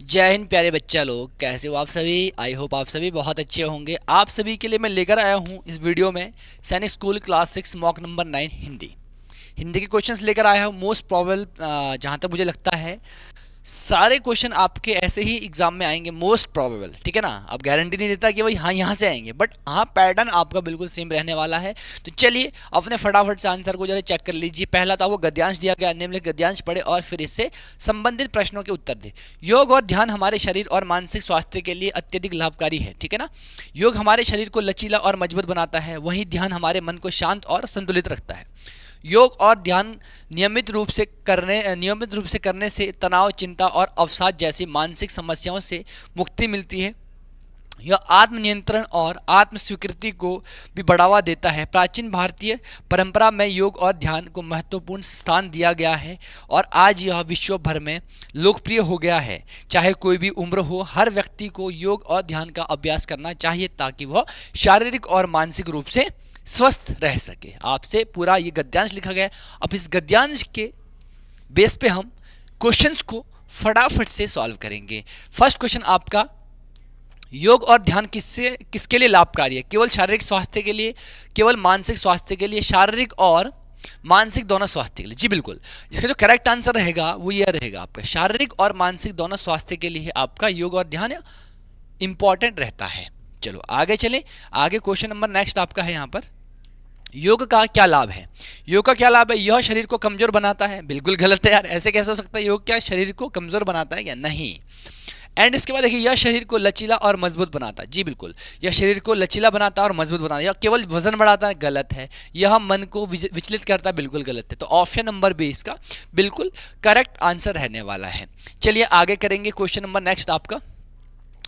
जय हिंद प्यारे बच्चा लोग, कैसे हो आप सभी। आई होप आप सभी बहुत अच्छे होंगे। आप सभी के लिए मैं लेकर आया हूँ इस वीडियो में सैनिक school class 6 mock number 9 Hindi Hindi के क्वेश्चंस लेकर आया हूँ। मोस्ट प्रॉबल जहाँ तक मुझे लगता है सारे क्वेश्चन आपके ऐसे ही एग्जाम में आएंगे, मोस्ट प्रोबेबल। ठीक है ना, अब गारंटी नहीं देता कि भाई हाँ यहाँ से आएंगे, बट हाँ पैटर्न आपका बिल्कुल सेम रहने वाला है। तो चलिए अपने फटाफट से आंसर को जरा चेक कर लीजिए। पहला था वो गद्यांश दिया गया, निम्नलिखित गद्यांश पढ़े और फिर इससे संबंधित प्रश्नों के उत्तर दे। योग और ध्यान हमारे शरीर और मानसिक स्वास्थ्य के लिए अत्यधिक लाभकारी है। ठीक है ना, योग हमारे शरीर को लचीला और मजबूत बनाता है, वहीं ध्यान हमारे मन को शांत और संतुलित रखता है। योग और ध्यान नियमित रूप से करने से तनाव, चिंता और अवसाद जैसी मानसिक समस्याओं से मुक्ति मिलती है। यह आत्मनियंत्रण और आत्म स्वीकृति को भी बढ़ावा देता है। प्राचीन भारतीय परंपरा में योग और ध्यान को महत्वपूर्ण स्थान दिया गया है और आज यह विश्व भर में लोकप्रिय हो गया है। चाहे कोई भी उम्र हो, हर व्यक्ति को योग और ध्यान का अभ्यास करना चाहिए ताकि वह शारीरिक और मानसिक रूप से स्वस्थ रह सके। आपसे पूरा ये गद्यांश लिखा गया है। अब इस गद्यांश के बेस पे हम क्वेश्चंस को फटाफट से सॉल्व करेंगे। फर्स्ट क्वेश्चन आपका, योग और ध्यान किसके लिए लाभकारी है? केवल शारीरिक स्वास्थ्य के लिए, केवल मानसिक स्वास्थ्य के लिए, शारीरिक और मानसिक दोनों स्वास्थ्य के लिए? जी बिल्कुल, इसका जो करेक्ट आंसर रहेगा वो ये रहेगा आपका, शारीरिक और मानसिक दोनों स्वास्थ्य के लिए आपका योग और ध्यान इंपॉर्टेंट रहता है। चलो आगे चले। आगे क्वेश्चन नंबर नेक्स्ट आपका है यहाँ पर, योग का क्या लाभ है? योग का क्या लाभ है? यह शरीर को कमजोर बनाता है। बिल्कुल गलत है यार, ऐसे कैसे हो सकता है? योग क्या शरीर को कमजोर बनाता है क्या? नहीं। एंड इसके बाद देखिए, यह शरीर को लचीला और मजबूत बनाता है। जी बिल्कुल, यह शरीर को लचीला बनाता है और मजबूत बनाता है। यह केवल वजन बढ़ाता है, गलत है। यह मन को विचलित करता है, बिल्कुल गलत है। तो ऑप्शन नंबर बी इसका बिल्कुल करेक्ट आंसर रहने वाला है। चलिए आगे करेंगे क्वेश्चन नंबर नेक्स्ट आपका,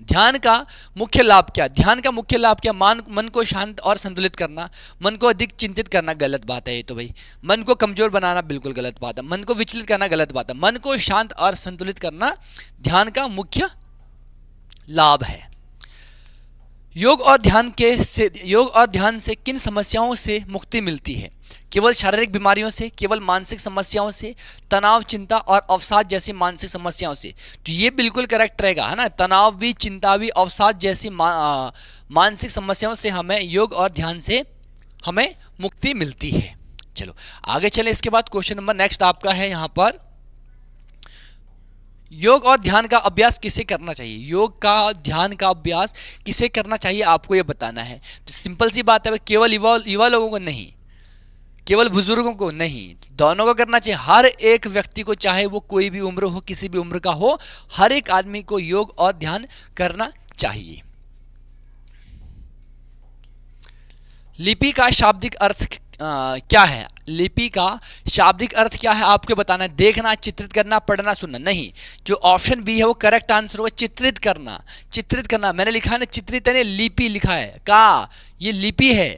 ध्यान का मुख्य लाभ क्या? ध्यान का मुख्य लाभ क्या? मन को शांत और संतुलित करना, मन को अधिक चिंतित करना, गलत बात है ये तो भाई। मन को कमजोर बनाना, बिल्कुल गलत बात है। मन को विचलित करना, गलत बात है। मन को शांत और संतुलित करना ध्यान का मुख्य लाभ है। योग और ध्यान से किन समस्याओं से मुक्ति मिलती है? केवल शारीरिक बीमारियों से, केवल मानसिक समस्याओं से, तनाव, चिंता और अवसाद जैसी मानसिक समस्याओं से। तो ये बिल्कुल करेक्ट रहेगा, है ना। तनाव भी, चिंता भी, अवसाद जैसी मानसिक समस्याओं से हमें योग और ध्यान से हमें मुक्ति मिलती है। चलो आगे चले। इसके बाद क्वेश्चन नंबर नेक्स्ट आपका है यहाँ पर, योग और ध्यान का अभ्यास किसे करना चाहिए? योग का ध्यान का अभ्यास किसे करना चाहिए आपको ये बताना है। तो सिंपल सी बात है, केवल युवा लोगों को नहीं, केवल बुजुर्गों को नहीं, दोनों को करना चाहिए। हर एक व्यक्ति को, चाहे वो कोई भी उम्र हो, किसी भी उम्र का हो, हर एक आदमी को योग और ध्यान करना चाहिए। लिपि का शाब्दिक अर्थ क्या है? लिपि का शाब्दिक अर्थ क्या है आपको बताना है। देखना, चित्रित करना, पढ़ना, सुनना। नहीं, जो ऑप्शन बी है वो करेक्ट आंसर होगा, चित्रित करना। चित्रित करना, मैंने लिखा है ना चित्रित, है लिपि लिखा है, का ये लिपि है।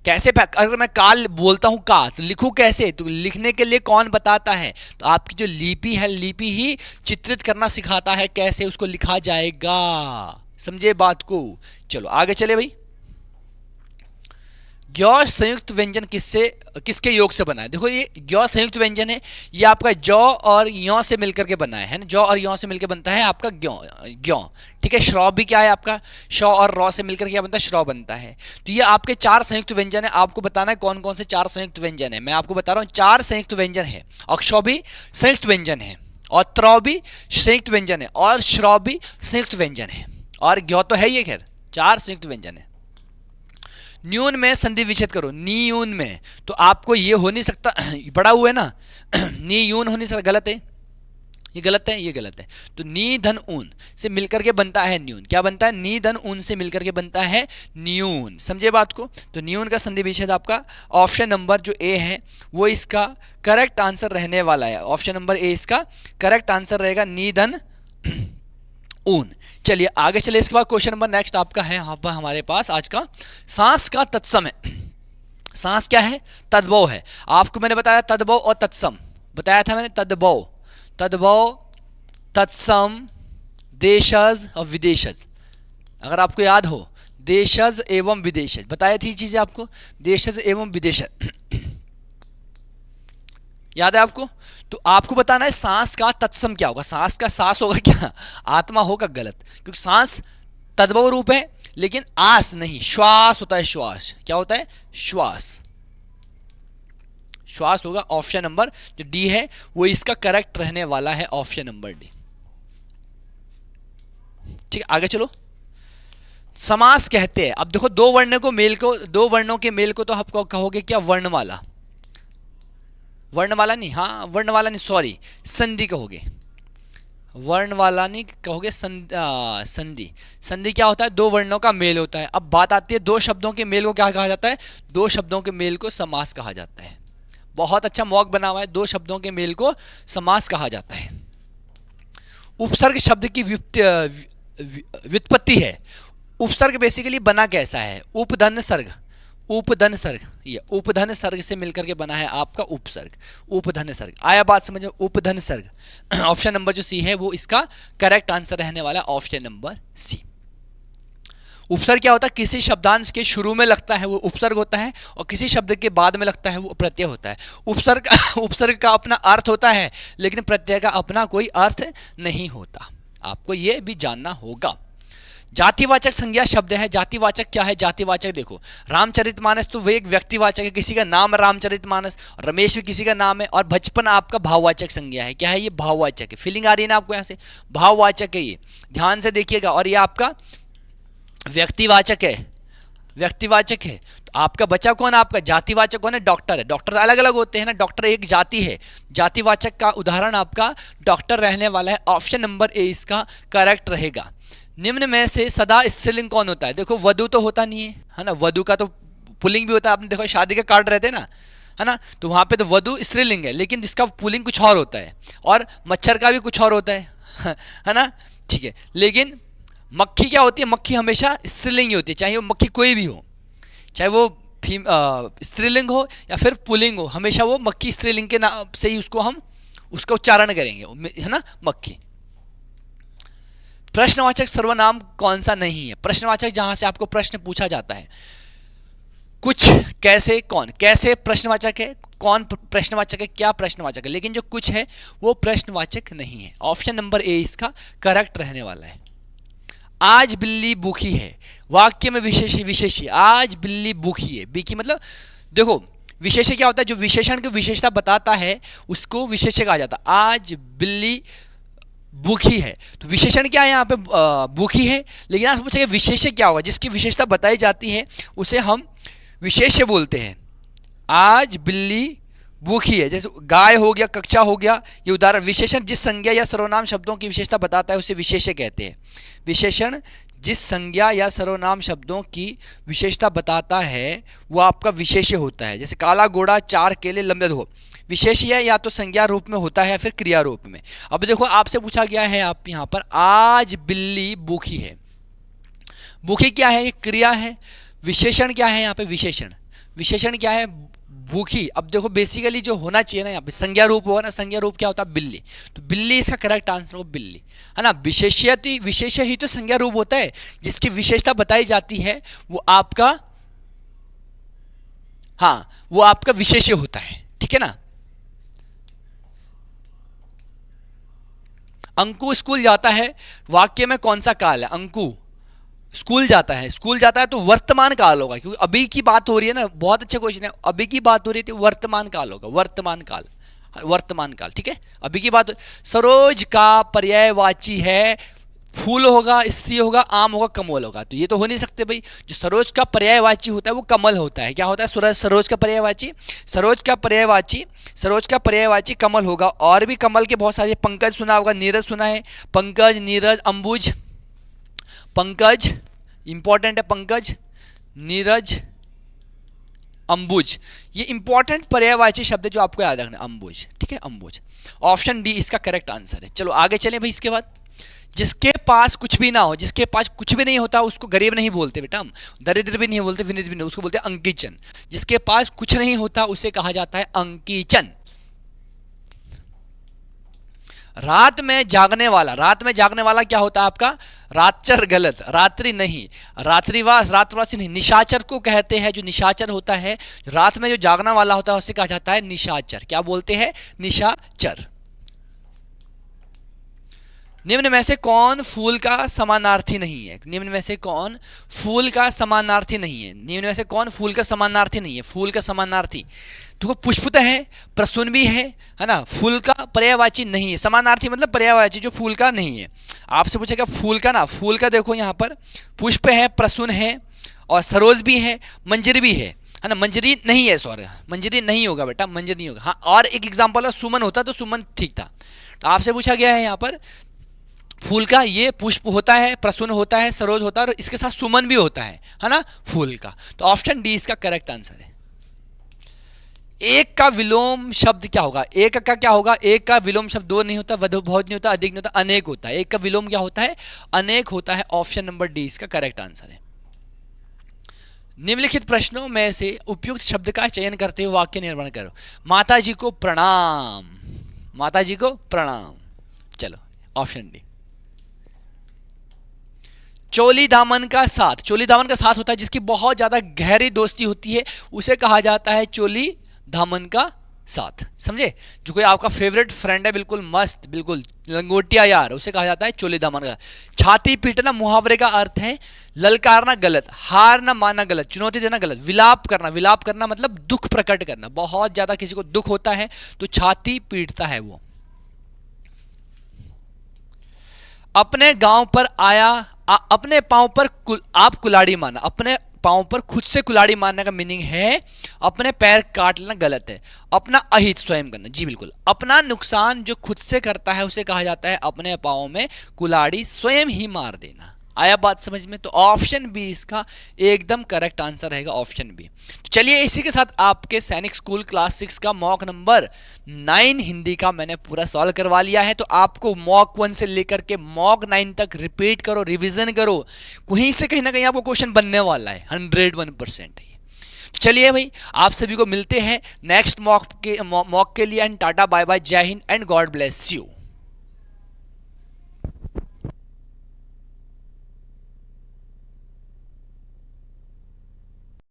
कैसे? अगर मैं काल बोलता हूं का, तो लिखूं कैसे? तो लिखने के लिए कौन बताता है? तो आपकी जो लिपि है, लिपि ही चित्रित करना सिखाता है, कैसे उसको लिखा जाएगा। समझे बात को? चलो आगे चले भाई। ज्ञ संयुक्त व्यंजन किसके योग से बना है? देखो ये ज्ञ संयुक्त व्यंजन है, ये आपका जौ और यो से मिलकर के बना है ना। जौ और यो से मिलकर बनता है आपका ज्ञ। ठीक है। श्रौ भी क्या है आपका? शौ और रौ से मिलकर क्या बनता है? श्रौ बनता है। तो ये आपके 4 संयुक्त व्यंजन है। आपको बताना है कौन कौन से 4 संयुक्त व्यंजन है। मैं आपको बता रहा हूँ 4 संयुक्त व्यंजन है। अक्षौ भी संयुक्त व्यंजन है, और त्रौ भी संयुक्त व्यंजन है, और श्रौ भी संयुक्त व्यंजन है, और ज्ञ तो है ही। खैर 4 संयुक्त व्यंजन है। न्यून में संधि विच्छेद करो। न्यून में तो आपको ये हो नहीं सकता, पड़ा हुआ है ना, न्यून हो नहीं सकता, गलत है, ये गलत है, ये गलत है। तो नी धन ऊन से मिलकर के बनता है न्यून। क्या बनता है? नी धन ऊन से मिलकर के बनता है न्यून। समझे बात को? तो न्यून का संधि विच्छेद आपका ऑप्शन नंबर जो ए है वो इसका करेक्ट आंसर रहने वाला है। ऑप्शन नंबर ए इसका करेक्ट आंसर रहेगा, नी धन ऊन। चलिए आगे चले। इसके बाद क्वेश्चन नंबर नेक्स्ट आपका है यहाँ पर हमारे पास आज का, सांस का तत्सम है। सांस क्या है? तद्भव है। आपको मैंने बताया तद्भव और तत्सम बताया था मैंने। तद्भव, तत्सम, देशज और विदेशज। अगर आपको याद हो, देशज एवं विदेशज बताई थी चीजें आपको, देशज एवं विदेशज। याद है आपको? तो आपको बताना है सांस का तत्सम क्या होगा। सांस का सांस होगा क्या, आत्मा होगा, गलत, क्योंकि सांस तद्भव रूप है, लेकिन आस नहीं, श्वास होता है। श्वास क्या होता है? श्वास। श्वास होगा ऑप्शन नंबर जो डी है वो इसका करेक्ट रहने वाला है, ऑप्शन नंबर डी। ठीक है, आगे चलो। समास कहते हैं, अब देखो दो वर्णों के मेल को तो आप कहोगे क्या? वर्णमाला। वर्णमाला नहीं, हाँ वर्णमाला नहीं, सॉरी, संधि कहोगे। वर्णमाला नहीं कहोगे, संधि। संधि क्या होता है? दो वर्णों का मेल होता है। अब बात आती है दो शब्दों के मेल को क्या कहा जाता है? दो शब्दों के मेल को समास कहा जाता है। बहुत अच्छा मॉक बना हुआ है, दो शब्दों के मेल को समास कहा जाता है। उपसर्ग शब्द की व्युत्पत्ति है। उपसर्ग बेसिकली बना कैसा है? उपधन सर्ग। उपधन सर्ग, ये उपधन सर्ग से मिलकर के बना है आपका उपसर्ग। उपधन सर्ग आया बात समझो? उपधन सर्ग ऑप्शन नंबर जो सी है वो इसका करेक्ट आंसर रहने वाला, ऑप्शन नंबर सी। उपसर्ग क्या होता है? किसी शब्दांश के शुरू में लगता है वो उपसर्ग होता है, और किसी शब्द के बाद में लगता है वो प्रत्यय होता है। उपसर्ग का अपना अर्थ होता है, लेकिन प्रत्यय का अपना कोई अर्थ नहीं होता। आपको ये भी जानना होगा। जातिवाचक संज्ञा शब्द है। जातिवाचक क्या है? जातिवाचक देखो, रामचरितमानस तो वो एक व्यक्तिवाचक है, किसी का नाम रामचरितमानस, रमेश भी किसी का नाम है, और बचपन आपका भाववाचक संज्ञा है। क्या है ये? भाववाचक है। फीलिंग आ रही है ना आपको? यहाँ से भाववाचक है, ये ध्यान से देखिएगा। और ये आपका व्यक्तिवाचक है, व्यक्तिवाचक है। तो आपका बचा कौन? आपका जातिवाचक कौन है? डॉक्टर है। डॉक्टर अलग अलग होते हैं ना, डॉक्टर एक जाति है। जातिवाचक का उदाहरण आपका डॉक्टर रहने वाला है, ऑप्शन नंबर ए इसका करेक्ट रहेगा। निम्न में से सदा स्त्रीलिंग कौन होता है? देखो वधु तो होता नहीं है ना, वधु का तो पुल्लिंग भी होता है। आपने देखो शादी के कार्ड रहते हैं ना, है ना, तो वहाँ पे तो वधु स्त्रीलिंग है, लेकिन जिसका पुल्लिंग कुछ और होता है, और मच्छर का भी कुछ और होता है ना, ठीक है। लेकिन मक्खी क्या होती है? मक्खी हमेशा स्त्रीलिंग ही होती है, चाहे वो मक्खी कोई भी हो, चाहे वो स्त्रीलिंग हो या फिर पुल्लिंग हो, हमेशा वो मक्खी स्त्रीलिंग के नाम से ही हम उसका उच्चारण करेंगे, है ना, मक्खी। प्रश्नवाचक सर्वनाम कौन सा नहीं है? प्रश्नवाचक जहां से आपको प्रश्न पूछा जाता है, कुछ, कैसे, कौन। कैसे प्रश्नवाचक है, कौन प्रश्नवाचक है, क्या प्रश्नवाचक है, लेकिन जो कुछ है वो प्रश्नवाचक नहीं है। ऑप्शन नंबर ए इसका करेक्ट रहने वाला है। आज बिल्ली भूखी है, वाक्य में विशेष्य। आज बिल्ली भूखी है, भूखी मतलब देखो विशेष्य क्या होता है? जो विशेषण की विशेषता बताता है उसको विशेष्य कहा जाता है। आज बिल्ली भूखी है, तो विशेषण क्या है यहाँ पे? भूखी है। लेकिन आप पूछेंगे विशेष्य क्या होगा? जिसकी विशेषता बताई जाती है उसे हम विशेष्य बोलते हैं। आज बिल्ली भूखी है, जैसे गाय हो गया, कक्षा हो गया, ये उदाहरण। विशेषण जिस संज्ञा या सर्वनाम शब्दों की विशेषता बताता है उसे विशेष्य कहते हैं। विशेषण जिस संज्ञा या सर्वनाम शब्दों की विशेषता बताता है वो आपका विशेष्य होता है। जैसे काला घोड़ा, चार केले, लंबे हो, विशेष्य या तो संज्ञा रूप में होता है या फिर क्रिया रूप में। अब देखो आपसे पूछा गया है आप यहाँ पर, आज बिल्ली भूखी है। भूखी क्या है? ये क्रिया है। विशेषण क्या है यहाँ पे? विशेषण। विशेषण क्या है? भूखी। अब देखो बेसिकली जो होना चाहिए ना यहाँ पे संज्ञा रूप होगा ना, संज्ञा रूप क्या होता है? बिल्ली। तो बिल्ली इसका करेक्ट आंसर होगा, बिल्ली, है ना। विशेष्य ही तो संज्ञा रूप होता है, जिसकी विशेषता बताई जाती है वो आपका, हाँ, वो आपका विशेष्य होता है, ठीक है ना। अंकु स्कूल जाता है, वाक्य में कौन सा काल है? अंकु स्कूल जाता है। स्कूल जाता है तो वर्तमान काल होगा, क्योंकि अभी की बात हो रही है ना। बहुत अच्छा क्वेश्चन है, अभी की बात हो रही थी, वर्तमान काल होगा, वर्तमान काल, वर्तमान काल, ठीक है। अभी की बात। सरोज का पर्यायवाची है, फूल होगा, स्त्री होगा, आम होगा, कमल होगा, तो ये तो हो नहीं सकते भाई। जो सरोज का पर्यायवाची होता है वो कमल होता है। क्या होता है? सरोज का पर्यायवाची, सरोज का पर्यायवाची कमल होगा। और भी कमल के बहुत सारे, पंकज सुना होगा, नीरज सुना है, पंकज, नीरज, अंबुज, पंकज इंपॉर्टेंट है, पंकज, नीरज, अंबुज, ये इंपॉर्टेंट पर्यायवाची शब्द है जो आपको याद रखना है, अंबुज, ठीक है, अंबुज। ऑप्शन डी इसका करेक्ट आंसर है। चलो आगे चलें भाई। इसके बाद जिसके पास कुछ भी ना हो, जिसके पास कुछ भी नहीं होता उसको गरीब नहीं बोलते बेटा हम, दरिद्र भी नहीं बोलते, विनीत भी नहीं, उसको बोलते हैं अंकीचन। जिसके पास कुछ नहीं होता उसे कहा जाता है अंकीचन। रात में जागने वाला, रात में जागने वाला क्या होता है आपका? रातचर गलत, रात्रि नहीं, रात्रिवास रातवासी नहीं, निशाचर को कहते हैं, जो निशाचर होता है रात में जो जागना वाला होता है उसे कहा जाता है निशाचर। क्या बोलते हैं? निशाचर। निम्न में से कौन फूल का समानार्थी नहीं है? निम्न में से कौन फूल का समानार्थी नहीं है? निम्न में से कौन फूल का समानार्थी नहीं है? फूल का समानार्थी तो पुष्पित है, प्रसून भी है ना, फूल का पर्यायवाची नहीं है। समानार्थी मतलब पर्यायवाची जो फूल का नहीं है। आपसे पूछेगा फूल का ना, फूल का देखो यहाँ पर पुष्प है, प्रसून है और सरोज भी है, मंजरी भी है ना। मंजरी नहीं है, सॉरी मंजरी नहीं होगा बेटा, मंजरी नहीं होगा। हाँ, और एक एग्जाम्पल है सुमन होता तो सुमन ठीक था। तो आपसे पूछा गया है यहाँ पर फूल का, ये पुष्प होता है, प्रसून होता है, सरोज होता है और इसके साथ सुमन भी होता है ना फूल का। तो ऑप्शन डी इसका करेक्ट आंसर है। एक का विलोम शब्द क्या होगा? एक का क्या होगा? एक का विलोम शब्द दो नहीं होता, बहुत नहीं होता, अधिक नहीं होता, अनेक होता है। एक का विलोम क्या होता है? अनेक होता है। ऑप्शन नंबर डी इसका करेक्ट आंसर है। निम्नलिखित प्रश्नों में से उपयुक्त शब्द का चयन करते हुए वाक्य निर्माण करो। माता जी को प्रणाम, माता जी को प्रणाम। चलो ऑप्शन डी। चोली दामन का साथ, चोली दामन का साथ होता है जिसकी बहुत ज्यादा गहरी दोस्ती होती है, उसे कहा जाता है चोली दामन का साथ। समझे? जो कोई आपका फेवरेट फ्रेंड है, बिल्कुल मस्त, बिल्कुल लंगोटिया यार, उसे कहा जाता है चोली दामन का। छाती पीटना मुहावरे का अर्थ है ललकारना गलत, हार ना मानना गलत, चुनौती देना गलत, विलाप करना, विलाप करना मतलब दुख प्रकट करना। बहुत ज्यादा किसी को दुख होता है तो छाती पीटता है वो। अपने गांव पर आया, अपने पांव पर आप कुलाड़ी मारना, अपने पांव पर खुद से कुलाड़ी मारने का मीनिंग है अपने पैर काट लेना, गलत है। अपना अहित स्वयं करना, जी बिल्कुल। अपना नुकसान जो खुद से करता है उसे कहा जाता है अपने पांव में कुलाड़ी स्वयं ही मार देना। आया बात समझ में? तो ऑप्शन बी इसका एकदम करेक्ट आंसर रहेगा, ऑप्शन बी। तो चलिए इसी के साथ आपके सैनिक स्कूल क्लास 6 का मॉक नंबर 9 हिंदी का मैंने पूरा सॉल्व करवा लिया है। तो आपको मॉक 1 से लेकर के मॉक 9 तक रिपीट करो, रिवीजन करो, कहीं से कहीं ना कहीं आपको क्वेश्चन बनने वाला है, 101% है। तो चलिए भाई, आप सभी को मिलते हैं नेक्स्ट मॉक के लिए। एंड टाटा बाय बाय, जय Hind and God bless you.